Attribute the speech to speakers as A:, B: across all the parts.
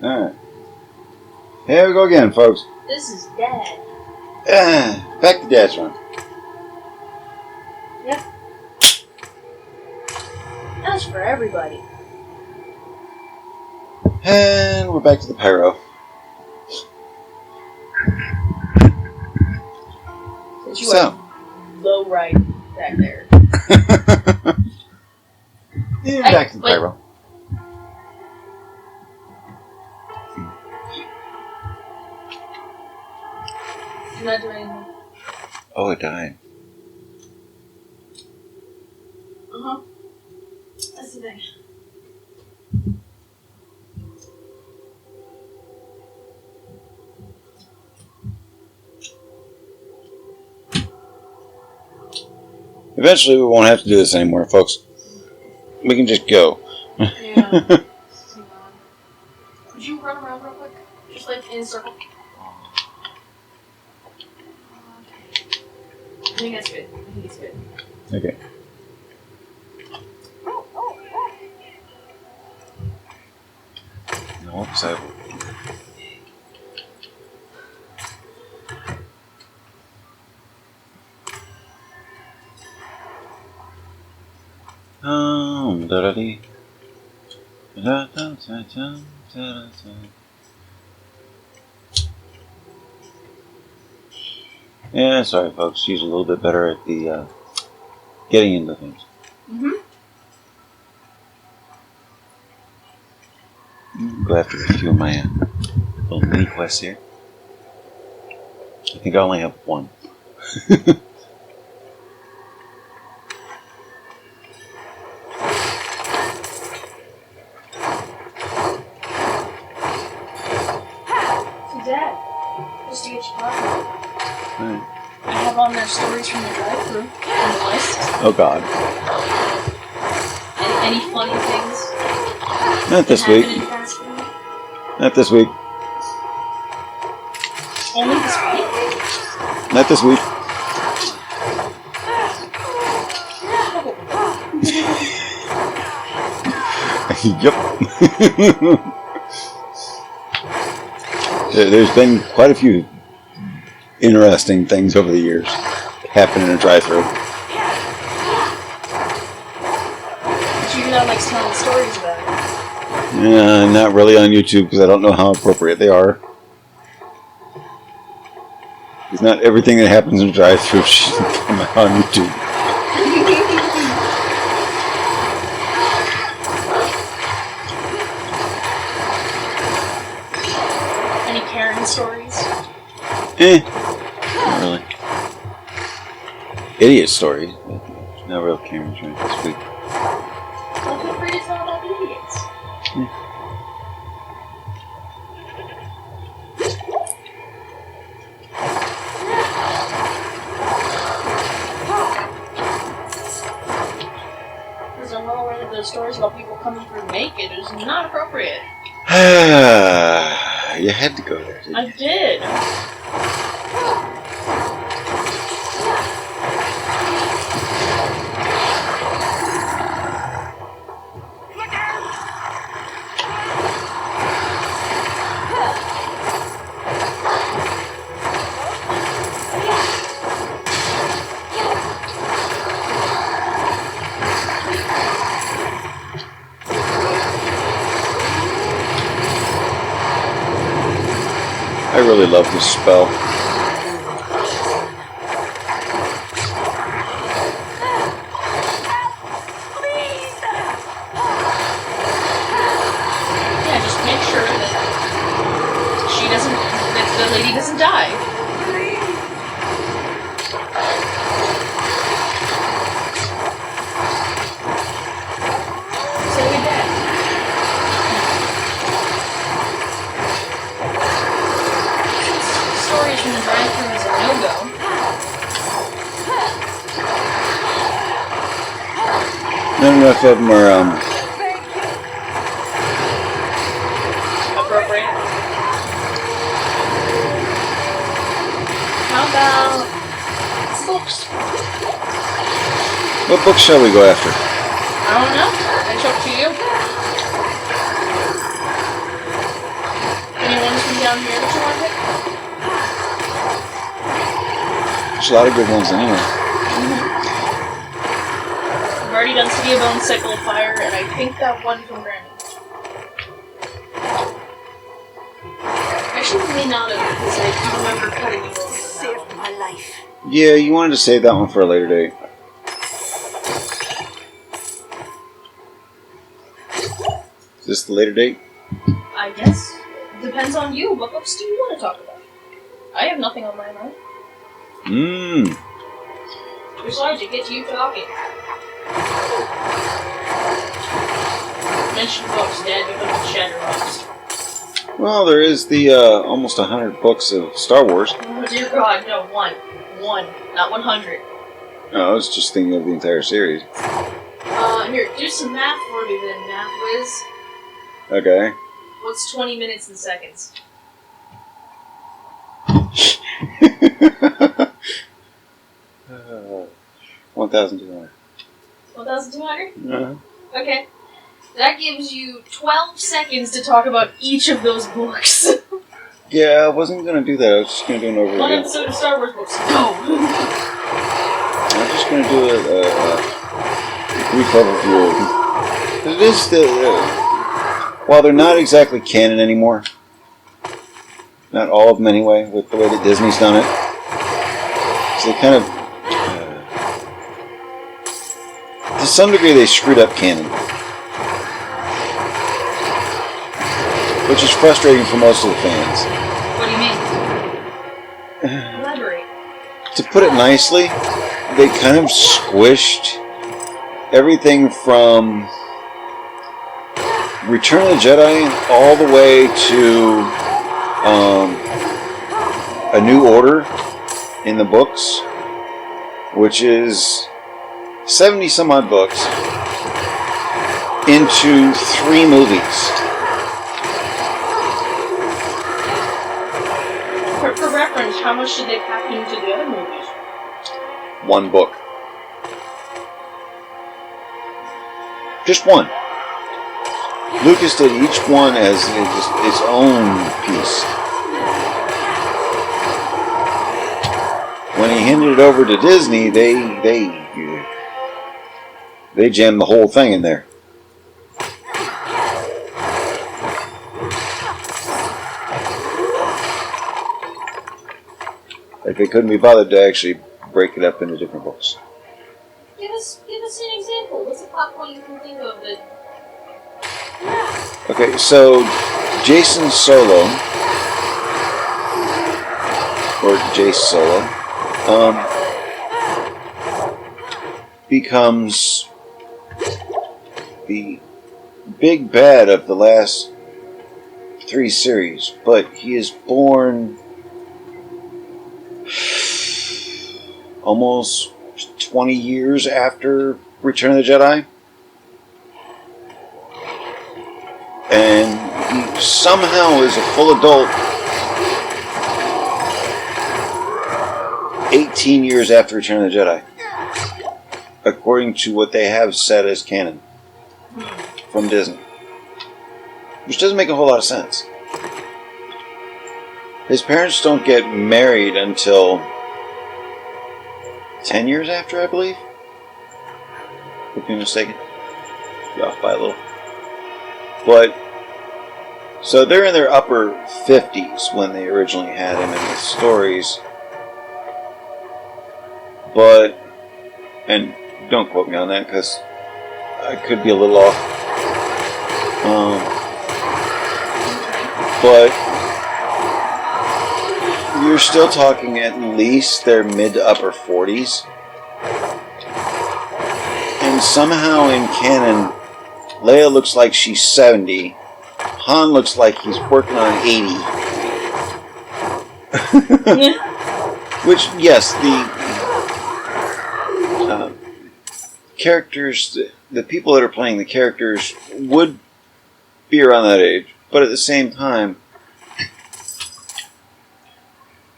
A: Alright. Here we go again, folks.
B: This is Dad.
A: Back to Dad's run.
B: Yep. That's for everybody.
A: And we're back to the pyro.
B: Since you are low right back there.
A: Yeah, back to the pyro.
B: You're not doing anything.
A: Oh, it died.
B: Uh-huh. That's the thing.
A: Eventually, we won't have to do this anymore, folks. We can just go.
B: Yeah. Hang on. Could you run around real quick? Just like in a circle. I think that's good. I think it's good.
A: Okay. No, so. Da-da-dee. Da-da-da-da-da-da-da. Yeah, sorry folks, she's a little bit better at the getting into things. Go after a few of my little mini quests here. I think I only have one.
B: Dad, just to get you talking.
A: Right.
B: I have on their stories from the drive-thru on the list.
A: Oh God.
B: Any funny things?
A: Not this week. Not this week.
B: Only this week?
A: Not this week. Yep. There's been quite a few interesting things over the years happen in a drive-thru.
B: But you know, likes telling stories about it.
A: Not really on YouTube because I don't know how appropriate they are. Because not everything that happens in a drive-thru should come out on YouTube.
B: Any Karen stories?
A: Not really. Idiot stories. Not real Karen's right this week.
B: Well, feel free to tell about the idiots. Because I'm well aware that those stories about people coming through naked is not appropriate.
A: You had to go there, didn't you?
B: I did.
A: I really love this spell.
B: Yeah, just make sure that the lady doesn't die. So we did. Stories from the drive-thru is a no-go.
A: Not enough of them are,
B: Appropriate. How about books?
A: what books shall we go after?
B: I don't know. It's up to you. down here that you want to pick?
A: There's a lot of good ones anyway.
B: I've already done City of Bones, Cycle of Fire, and I think that one from Granny. Actually, may not have, because I remember cutting you off.
C: Saved my life.
A: Yeah, you wanted to save that one for a later date. Is this the later date?
B: I guess. Depends on you. What books do you want to talk about? I have nothing on my mind. Besides, to get you talking. Mention books, Dad, you put Shatterbox.
A: Well, there is the almost 100 books of Star Wars.
B: Oh dear God, no, one. One, not 100.
A: No, I was just thinking of the entire series.
B: Here, do some math for me then, Math Whiz.
A: Okay.
B: What's 20 minutes and seconds?
A: 1,200.
B: 1,200?
A: Uh-huh.
B: Okay. That gives you 12 seconds to talk about each of those books.
A: Yeah, I wasn't going to do that. I was just going to do an overview.
B: One episode of Star Wars books. Go!
A: I'm just going to do a brief overview. It is still... while they're not exactly canon anymore, not all of them anyway, with the way that Disney's done it, so they kind of... to some degree, they screwed up canon. Which is frustrating for most of the fans.
B: What do you mean? Elaborate.
A: To put it nicely, they kind of squished everything from Return of the Jedi all the way to A New Order in the books, which is 70 some odd books, into 3 movies.
B: For reference, how much did they pack into the other movies?
A: 1 book. Just 1. Lucas did each one as its own piece. When he handed it over to Disney, they jammed the whole thing in there. Like they couldn't be bothered to actually break it up into different books.
B: Give us an example. What's a plot point you can think of that...
A: Okay, so Jason Solo, or Jace Solo, becomes the big bad of the last 3 series, but he is born almost 20 years after Return of the Jedi. And he somehow is a full adult 18 years after Return of the Jedi. According to what they have said as canon from Disney. Which doesn't make a whole lot of sense. His parents don't get married until 10 years after, I believe. If I'm mistaken. Be off by a little. But, so they're in their upper 50s when they originally had him in the stories. But, and don't quote me on that because I could be a little off. But, you're still talking at least their mid to upper 40s. And somehow in canon, Leia looks like she's 70. Han looks like he's working on 80. Which, yes, the characters, the people that are playing the characters would be around that age. But at the same time,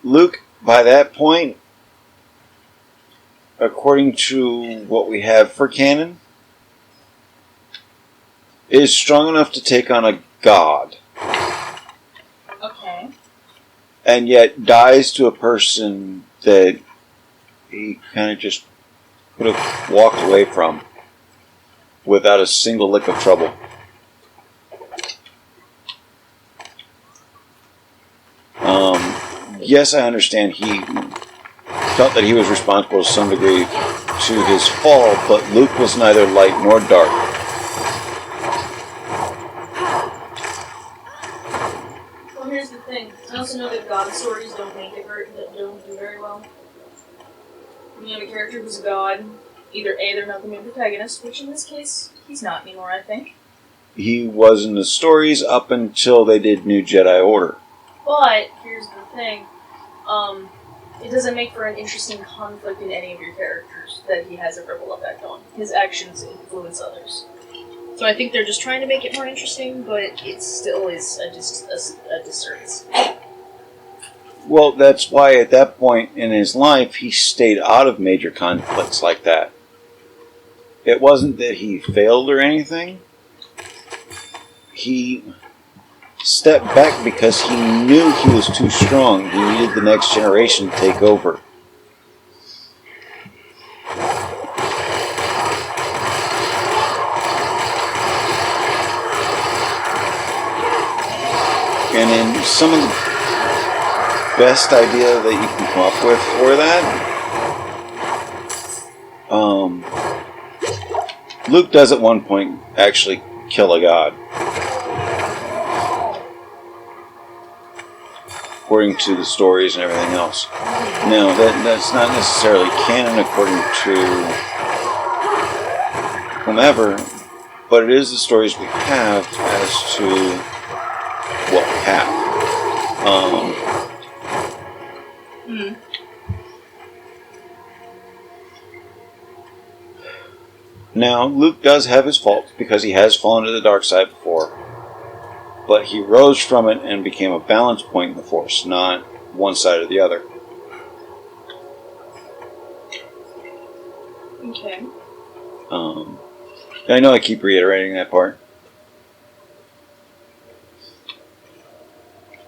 A: Luke, by that point, according to what we have for canon, is strong enough to take on a god.
B: Okay.
A: and yet dies to a person that he kind of just could have walked away from without a single lick of trouble. Yes, I understand he felt that he was responsible to some degree to his fall, but Luke was neither light nor dark.
B: Well, here's the thing. I also know that God stories don't do very well. When you have a character who's a god, either A, they're not the main protagonist, which in this case, he's not anymore, I think.
A: He was in the stories up until they did New Jedi Order.
B: But, here's the thing. It doesn't make for an interesting conflict in any of your characters that he has a ripple effect on. His actions influence others. So I think they're just trying to make it more interesting, but it still is a disservice.
A: Well, that's why at that point in his life, he stayed out of major conflicts like that. It wasn't that he failed or anything. He stepped back because he knew he was too strong. He needed the next generation to take over. And in some of the best idea that you can come up with for that, Luke does at one point actually kill a god. According to the stories and everything else. Now, that's not necessarily canon according to whomever, but it is the stories we have as to what we have. Now, Luke does have his faults because he has fallen to the dark side before. But he rose from it and became a balance point in the Force, not one side or the other.
B: Okay.
A: I know I keep reiterating that part.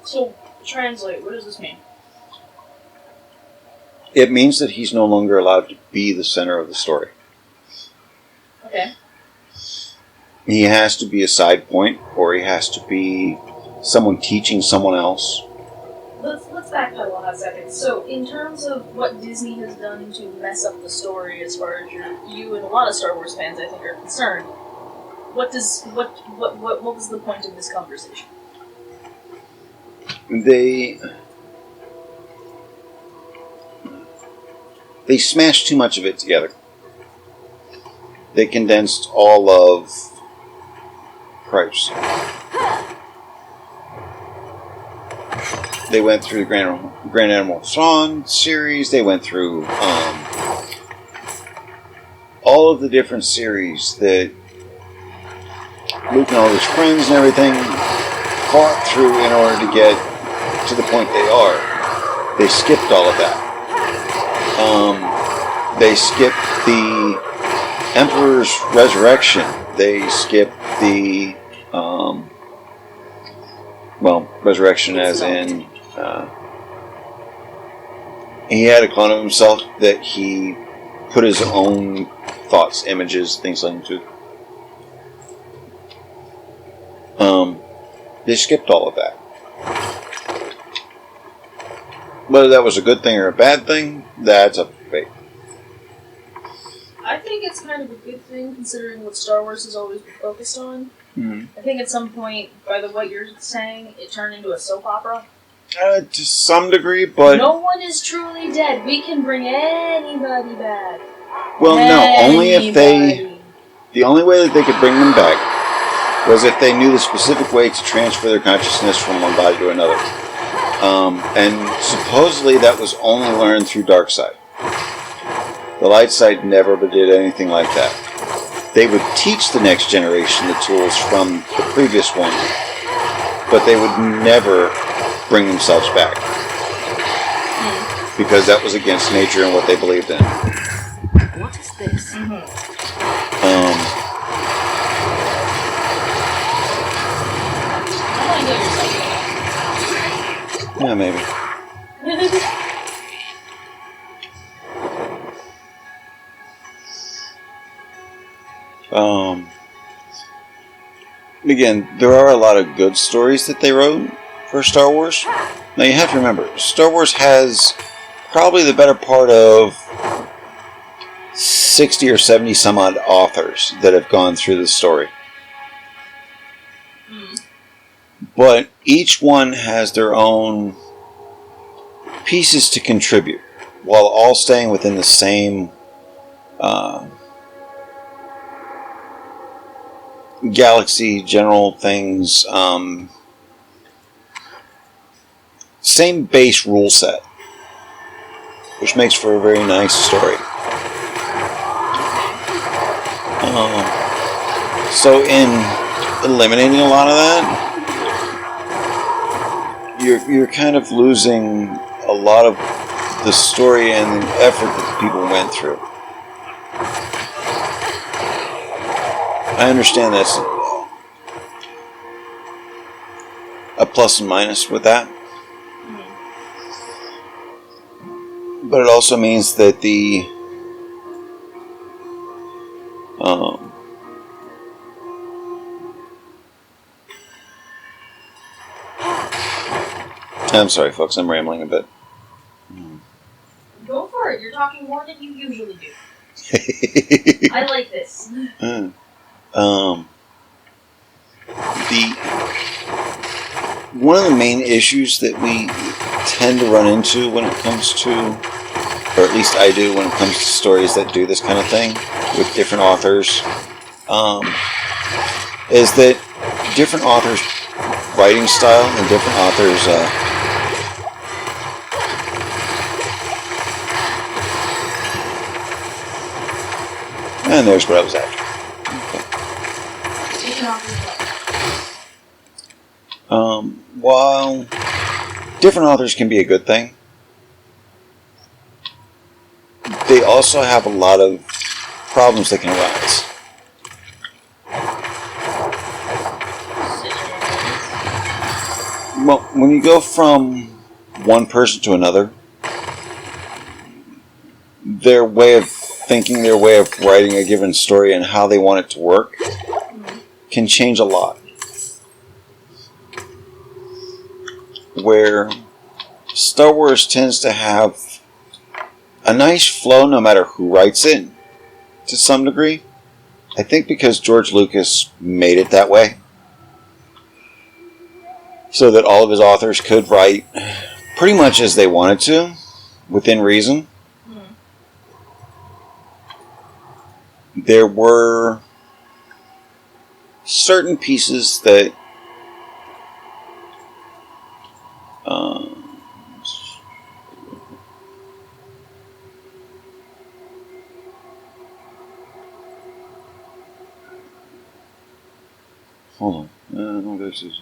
B: So, translate, what does this mean?
A: It means that he's no longer allowed to be the center of the story.
B: Okay.
A: He has to be a side point, or he has to be someone teaching someone else.
B: Let's backpedal a hot second. So, in terms of what Disney has done to mess up the story, as far as you and a lot of Star Wars fans, I think, are concerned, what was the point of this conversation?
A: They smashed too much of it together. They condensed all of Christ. They went through the Grand Admiral Thrawn series. They went through all of the different series that Luke and all his friends and everything fought through in order to get to the point they are. They skipped all of that. They skipped the Emperor's resurrection. They skipped the resurrection as in he had a clone of himself that he put his own thoughts, images, things like that into. They skipped all of that. Whether that was a good thing or a bad thing, that's up for debate.
B: I think it's kind of a good thing, considering what Star Wars has always been focused on.
A: Mm-hmm.
B: I think at some point, by what you're saying, it turned into a soap opera.
A: To some degree, but
B: no one is truly dead. We can bring anybody back.
A: Well, no, only if they. The only way that they could bring them back was if they knew the specific way to transfer their consciousness from one body to another. And supposedly that was only learned through dark side. The light side never did anything like that. They would teach the next generation the tools from the previous one, but they would never bring themselves back. Because that was against nature and what they believed in.
C: What is this?
A: Yeah, maybe. Again, there are a lot of good stories that they wrote for Star Wars. Now you have to remember, Star Wars has probably the better part of 60 or 70 some odd authors that have gone through the story. But each one has their own pieces to contribute, while all staying within the same galaxy, general things, same base rule set, which makes for a very nice story. So in eliminating a lot of that, you're kind of losing a lot of the story and the effort that the people went through. I understand that's a plus and minus with that. But it also means that the I'm sorry, folks, I'm rambling a bit.
B: Go for it. You're talking more than you usually do. I like this.
A: One of the main issues that we tend to run into when it comes to, or at least I do when it comes to stories that do this kind of thing with different authors, is that different authors' writing style and different authors' and there's what I was after. While different authors can be a good thing, they also have a lot of problems that can arise. Well, when you go from one person to another, their way of thinking, their way of writing a given story and how they want it to work can change a lot. Where Star Wars tends to have a nice flow no matter who writes it, to some degree. I think because George Lucas made it that way. So that all of his authors could write pretty much as they wanted to, within reason. There were certain pieces that hold on. No, this is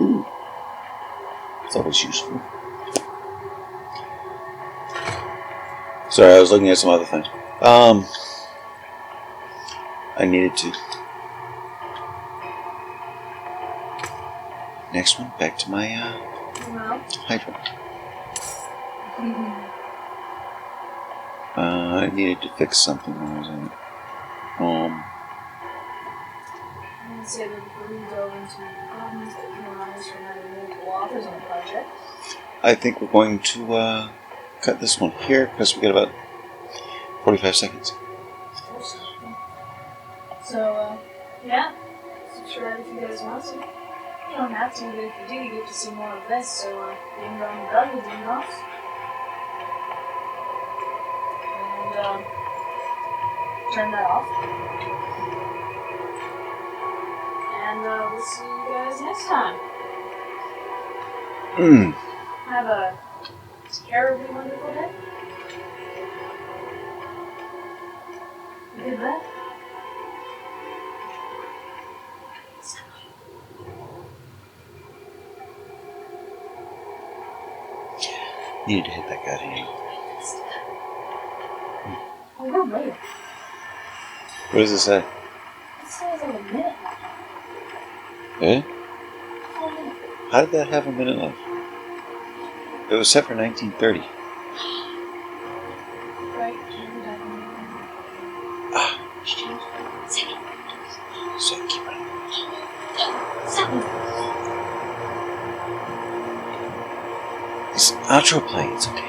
A: ooh. It's always useful. Sorry, I was looking at some other things. I needed to. Next one, back to my Hydra. I needed to fix something when I was in it.
B: I'm going to say that before we go into problems that can arise from having multiple authors on the project.
A: I think we're going to cut this one here because we got about 45 seconds.
B: So, yeah, subscribe if you guys want to. You don't have to, but if you do, you get to see more of this. So, ding dong dong with ding dongs. And, turn that off. And, we'll see you guys next time. Have a terribly wonderful day. You did that?
A: Needed to hit that goddamn.
B: Oh, we're late.
A: What does it say?
B: It says like a minute left.
A: Eh?
B: 4 minutes.
A: How did that have a minute left? It was set for 1930.
B: Right?
A: Ah,
B: Just change it. Second.
A: so keep it.
B: Second.
A: It's outro play. It's okay.